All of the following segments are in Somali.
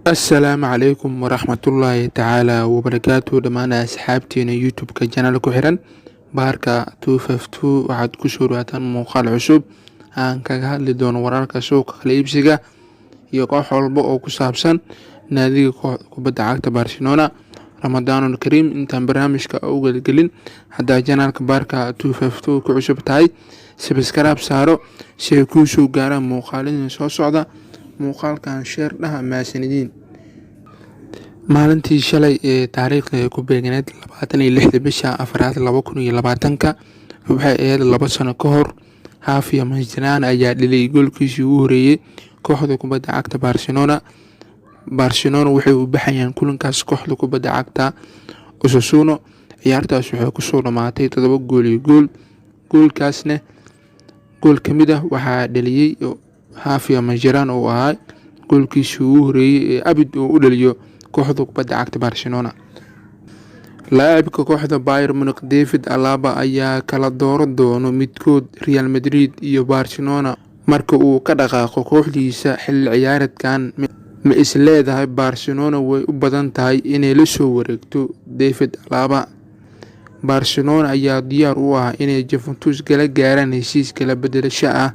Assalaamu calaykum waraxmatullaahi tacaala wabarakaatuh dhammaan asxaabteena youtube-ka channel ku xiran baarka 252 waxaad ku soo dhawaataan muuqaal cusub aan kaga hadli doono wararka suuqa kala iibsiga iyo koox walba oo ku saabsan naadiga kubadda cagta Barcelona. Ramadaanul Kariim. Intaan barnaamijka u gelgelin haddaa channelka baarka 252 ku cusub tahay subscribe saaro si ay kuu soo gaaraan muuqaalada soo socda. Muuqaalkan share dhaha maasanidiin. Maalintii shalay ee taariikhda ku beegneed 26 bisha 4 2020 waxay ahayd 2 sano ka hor Javier Mascherano ayaa dhaliyay goolkiisii ugu horeeyay kooxda kubadda cagta Barcelona. Barcelona waxay u baxayaan kulankaas kooxda kubadda cagta Osasuna. Ciyaartaas waxay ku soo dhamaatay 7 gool iyo gool. Goolkaasna gool kamid ah waxaa dhaliyay Javier Mascherano oo ahaa goolkiisii ugu horeeyay ee abid uu u dhaliyo kooxda kubadda cagta Barcelona. Laacibka kooxda Bayern Munich David Alaba ayaa kala dooran doona midkood Real Madrid iyo Barcelona marka uu ka dhaqaaqo kooxdiisa xilli ciyaareedkan. Ma is leedahay Barcelona way u badan tahay inay la soo wareegto David Alaba? Barcelona ayaa diyaar u ah inay Juventus kala gaaraan heshiis kala bedelasho ah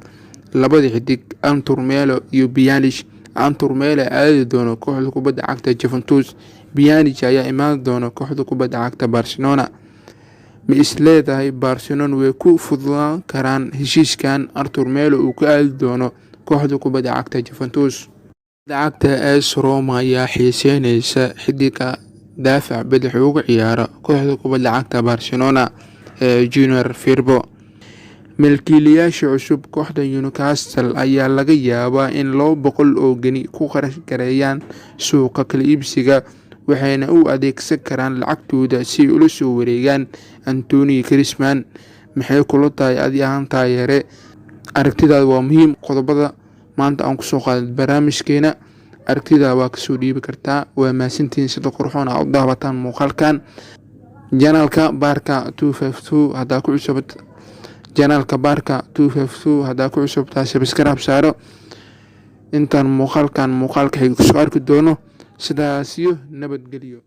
labada xidig Artur Melo iyo Pjanic. Artur Melo aadi doona kooxda kubadda cagta Juventus, Pjanic ayaa imaan doona kooxda kubadda cagta Barcelona. Ma is leedahay Barcelona way ku fududaan karaan heshiiskan Artur Melo uu ka aadi doono kooxda kubadda cagta Juventus? Kubadda cagta AS Roma ayaa xiiseynaysa xidiga daafac bidix uga ciyaara kooxda kubadda cagta Barcelona ee Junior Firpo. Milkiilayaasha cusub kooxda Newcastle ayaa laga yaabaa in 200 oo geni ku kharash gareeyaan suuqa kala iibsiga, waxayna u adeegsan karaan lacagtooda si ay ula soo wareegaan Anthony Griezmann. Maxay kula tahay adi ahaan taageere? Aragtidaada waa muhiim. Qodobada maanta aan ku soo qaaday barnaamijkeena aragtidaada waa ka soo dhiibi kartaa. Waa maasantiin sida qurxoon u daawataan muuqaalkan channelka baarka 252 haddaa ku cusub channelka baarka 252 haddaa ku cusub tahay subscribe saaro. Intaan muuqaalka xiga ku soo arki doono sidaas iyo nabadgelyo.